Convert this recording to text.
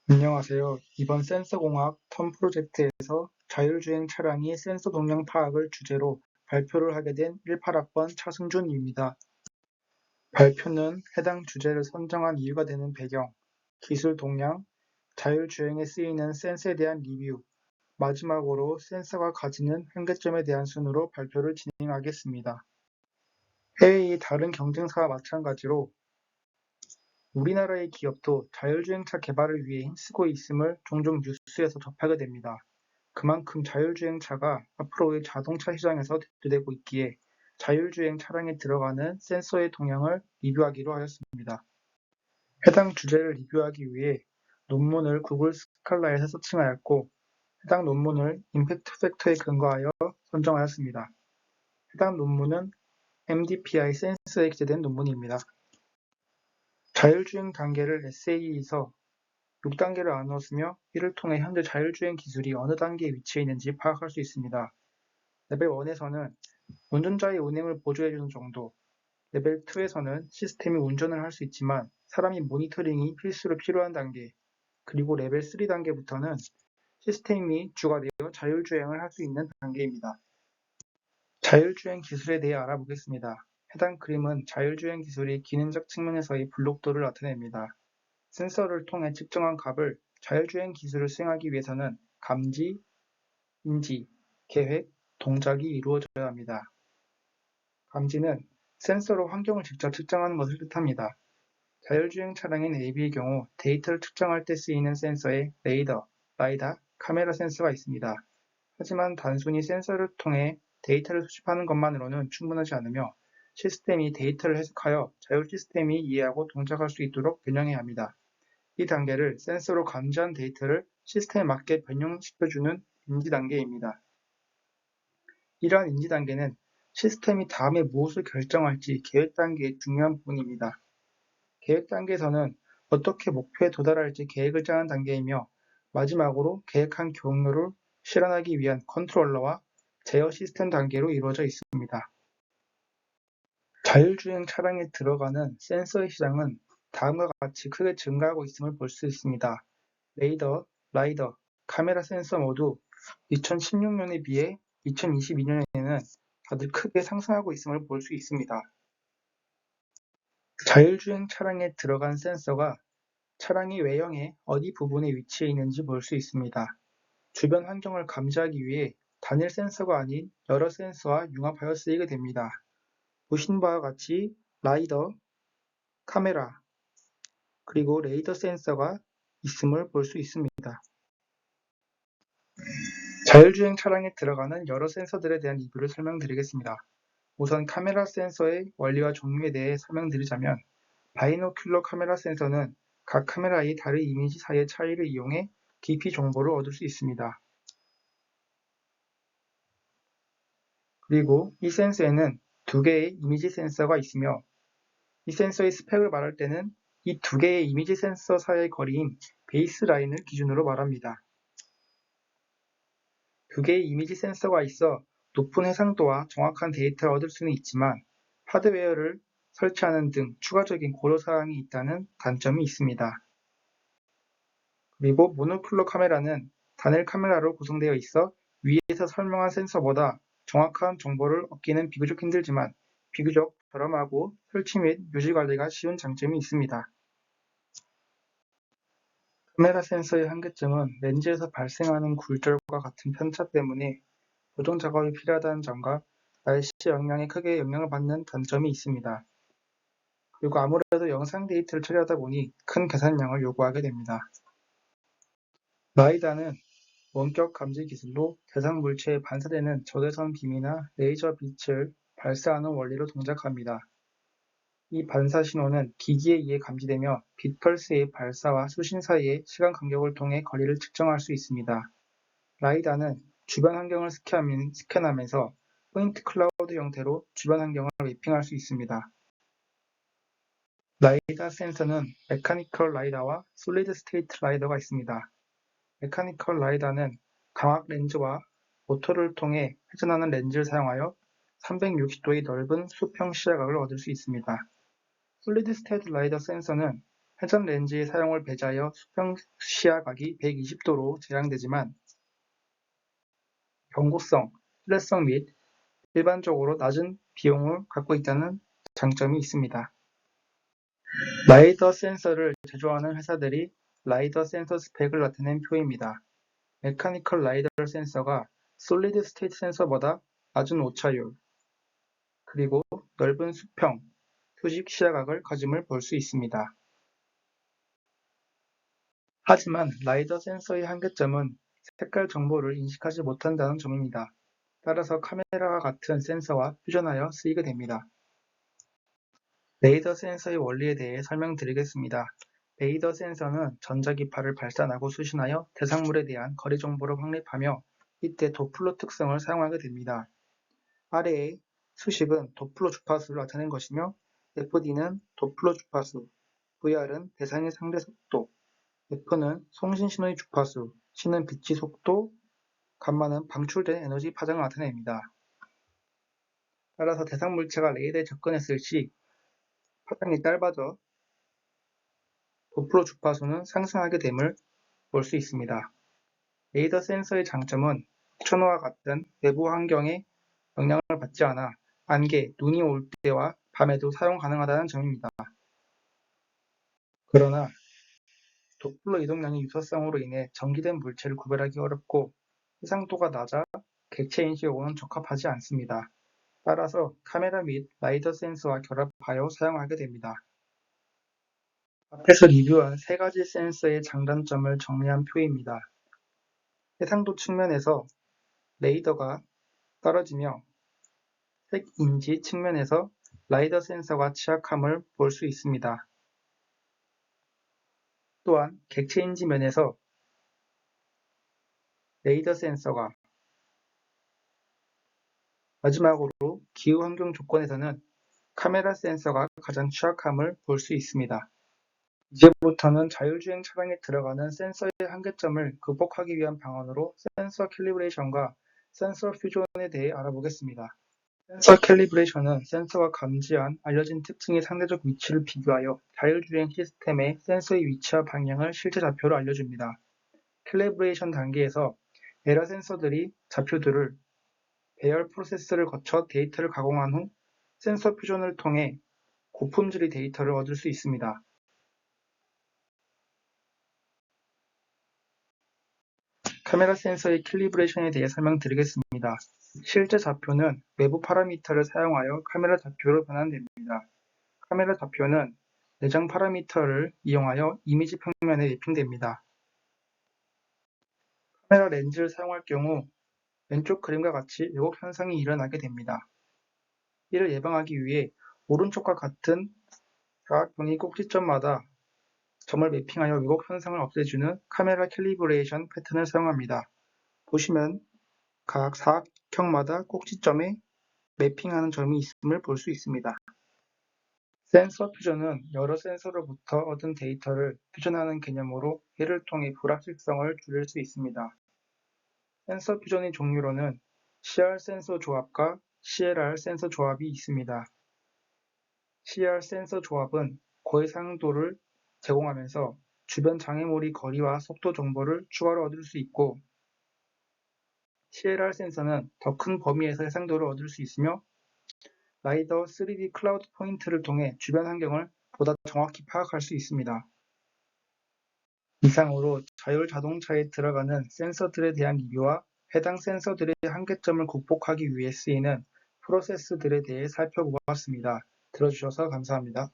안녕하세요. 이번 센서공학 턴 프로젝트에서 자율주행 차량이 센서 동향 파악을 주제로 발표를 하게 된 18학번 차승준입니다. 발표는 해당 주제를 선정한 이유가 되는 배경, 기술 동향, 자율주행에 쓰이는 센서에 대한 리뷰, 마지막으로 센서가 가지는 한계점에 대한 순으로 발표를 진행하겠습니다. 해외의 다른 경쟁사와 마찬가지로 우리나라의 기업도 자율주행차 개발을 위해 힘쓰고 있음을 종종 뉴스에서 접하게 됩니다. 그만큼 자율주행차가 앞으로의 자동차 시장에서 대두되고 있기에 자율주행 차량에 들어가는 센서의 동향을 리뷰하기로 하였습니다. 해당 주제를 리뷰하기 위해 논문을 구글 스칼라에서 서칭하였고 해당 논문을 임팩트 팩터에 근거하여 선정하였습니다. 해당 논문은 MDPI 센서에 기재된 논문입니다. 자율주행 단계를 에세이에서 6단계를 나누었으며 이를 통해 현재 자율주행 기술이 어느 단계에 위치해 있는지 파악할 수 있습니다. 레벨 1에서는 운전자의 운행을 보조해주는 정도, 레벨 2에서는 시스템이 운전을 할 수 있지만 사람이 모니터링이 필수로 필요한 단계, 그리고 레벨 3단계부터는 시스템이 주가 되어 자율주행을 할 수 있는 단계입니다. 자율주행 기술에 대해 알아보겠습니다. 해당 그림은 자율주행 기술이 기능적 측면에서의 불록도를 나타냅니다. 센서를 통해 측정한 값을 자율주행 기술을 수행하기 위해서는 감지, 인지, 계획, 동작이 이루어져야 합니다. 감지는 센서로 환경을 직접 측정하는 것을 뜻합니다. 자율주행 차량인 AB의 경우 데이터를 측정할 때 쓰이는 센서에 레이더, 라이다, 카메라 센서가 있습니다. 하지만 단순히 센서를 통해 데이터를 수집하는 것만으로는 충분하지 않으며 시스템이 데이터를 해석하여 자율 시스템이 이해하고 동작할 수 있도록 변형해야 합니다. 이 단계를 센서로 감지한 데이터를 시스템에 맞게 변형시켜주는 인지 단계입니다. 이러한 인지 단계는 시스템이 다음에 무엇을 결정할지 계획 단계의 중요한 부분입니다. 계획 단계에서는 어떻게 목표에 도달할지 계획을 짜는 단계이며 마지막으로 계획한 경로를 실현하기 위한 컨트롤러와 제어 시스템 단계로 이루어져 있습니다. 자율주행 차량에 들어가는 센서의 시장은 다음과 같이 크게 증가하고 있음을 볼 수 있습니다. 레이더, 라이더, 카메라 센서 모두 2016년에 비해 2022년에는 다들 크게 상승하고 있음을 볼 수 있습니다. 자율주행 차량에 들어간 센서가 차량의 외형의 어디 부분에 위치해 있는지 볼 수 있습니다. 주변 환경을 감지하기 위해 단일 센서가 아닌 여러 센서와 융합하여 쓰이게 됩니다. 보신 바와 같이 라이더, 카메라, 그리고 레이더 센서가 있음을 볼 수 있습니다. 자율주행 차량에 들어가는 여러 센서들에 대한 리뷰를 설명드리겠습니다. 우선 카메라 센서의 원리와 종류에 대해 설명드리자면 바이노큘러 카메라 센서는 각 카메라의 다른 이미지 사이의 차이를 이용해 깊이 정보를 얻을 수 있습니다. 그리고 이 센서에는 두 개의 이미지 센서가 있으며 이 센서의 스펙을 말할 때는 이 두 개의 이미지 센서 사이의 거리인 베이스라인을 기준으로 말합니다. 두 개의 이미지 센서가 있어 높은 해상도와 정확한 데이터를 얻을 수는 있지만 하드웨어를 설치하는 등 추가적인 고려사항이 있다는 단점이 있습니다. 그리고 모노큘러 카메라는 단일 카메라로 구성되어 있어 위에서 설명한 센서보다 정확한 정보를 얻기는 비교적 힘들지만 비교적 저렴하고 설치 및 유지 관리가 쉬운 장점이 있습니다. 카메라 센서의 한계점은 렌즈에서 발생하는 굴절과 같은 편차 때문에 보정 작업이 필요하다는 점과 날씨 영향에 크게 영향을 받는 단점이 있습니다. 그리고 아무래도 영상 데이터를 처리하다 보니 큰 계산량을 요구하게 됩니다. 라이다는 원격 감지 기술로 대상 물체에 반사되는 적외선 빔이나 레이저 빛을 발사하는 원리로 동작합니다. 이 반사 신호는 기기에 의해 감지되며 빛 펄스의 발사와 수신 사이의 시간 간격을 통해 거리를 측정할 수 있습니다. 라이다는 주변 환경을 스캔하면서 포인트 클라우드 형태로 주변 환경을 매핑할 수 있습니다. 라이다 센서는 메카니컬 라이다와 솔리드 스테이트 라이다가 있습니다. 메카니컬 라이다는 광학 렌즈와 모터를 통해 회전하는 렌즈를 사용하여 360도의 넓은 수평 시야각을 얻을 수 있습니다. 솔리드 스테이트 라이더 센서는 회전 렌즈의 사용을 배제하여 수평 시야각이 120도로 제한되지만 경고성, 신뢰성 및 일반적으로 낮은 비용을 갖고 있다는 장점이 있습니다. 라이더 센서를 제조하는 회사들이 라이더 센서 스펙을 나타낸 표입니다. 메카니컬 라이더 센서가 솔리드 스테이트 센서보다 낮은 오차율, 그리고 넓은 수평, 표식 시야각을 가짐을 볼 수 있습니다. 하지만 라이더 센서의 한계점은 색깔 정보를 인식하지 못한다는 점입니다. 따라서 카메라와 같은 센서와 퓨전하여 쓰이게 됩니다. 레이더 센서의 원리에 대해 설명드리겠습니다. 레이더 센서는 전자기파를 발산하고 수신하여 대상물에 대한 거리 정보를 확립하며 이때 도플러 특성을 사용하게 됩니다. 아래의 수식은 도플러 주파수를 나타낸 것이며 FD는 도플러 주파수, VR은 대상의 상대 속도, F는 송신 신호의 주파수, C는 빛의 속도, 감마는 방출된 에너지 파장을 나타냅니다. 따라서 대상 물체가 레이더에 접근했을 시 파장이 짧아져 도플러 주파수는 상승하게 됨을 볼 수 있습니다. 레이더 센서의 장점은 폭천호와 같은 외부 환경에 영향을 받지 않아 안개, 눈이 올 때와 밤에도 사용 가능하다는 점입니다. 그러나 도플러 이동량의 유사성으로 인해 전기된 물체를 구별하기 어렵고 해상도가 낮아 객체 인식하고는 적합하지 않습니다. 따라서 카메라 및 라이더 센서와 결합하여 사용하게 됩니다. 앞에서 리뷰한 세 가지 센서의 장단점을 정리한 표입니다. 해상도 측면에서 레이더가 떨어지며 색 인지 측면에서 라이더 센서가 취약함을 볼 수 있습니다. 또한 객체 인지 면에서 레이더 센서가, 마지막으로 기후 환경 조건에서는 카메라 센서가 가장 취약함을 볼 수 있습니다. 이제부터는 자율주행 차량에 들어가는 센서의 한계점을 극복하기 위한 방안으로 센서 캘리브레이션과 센서 퓨전에 대해 알아보겠습니다. 센서 캘리브레이션은 센서가 감지한 알려진 특징의 상대적 위치를 비교하여 자율주행 시스템의 센서의 위치와 방향을 실제 좌표로 알려줍니다. 캘리브레이션 단계에서 에러 센서들이 좌표들을 배열 프로세스를 거쳐 데이터를 가공한 후 센서 퓨전을 통해 고품질의 데이터를 얻을 수 있습니다. 카메라 센서의 캘리브레이션에 대해 설명드리겠습니다. 실제 좌표는 외부 파라미터를 사용하여 카메라 좌표로 변환됩니다. 카메라 좌표는 내장 파라미터를 이용하여 이미지 평면에 매핑됩니다. 카메라 렌즈를 사용할 경우 왼쪽 그림과 같이 왜곡 현상이 일어나게 됩니다. 이를 예방하기 위해 오른쪽과 같은 사각형의 꼭지점마다 점을 매핑하여 왜곡 현상을 없애주는 카메라 캘리브레이션 패턴을 사용합니다. 보시면 각 사각형마다 꼭지점에 매핑하는 점이 있음을 볼 수 있습니다. 센서 퓨전은 여러 센서로부터 얻은 데이터를 퓨전하는 개념으로 이를 통해 불확실성을 줄일 수 있습니다. 센서 퓨전의 종류로는 CR 센서 조합과 CLR 센서 조합이 있습니다. CR 센서 조합은 고해상도를 제공하면서 주변 장애물의 거리와 속도 정보를 추가로 얻을 수 있고, CLR 센서는 더 큰 범위에서 해상도를 얻을 수 있으며 라이더 3D 클라우드 포인트를 통해 주변 환경을 보다 정확히 파악할 수 있습니다. 이상으로 자율자동차에 들어가는 센서들에 대한 리뷰와 해당 센서들의 한계점을 극복하기 위해 쓰이는 프로세스들에 대해 살펴보았습니다. 들어주셔서 감사합니다.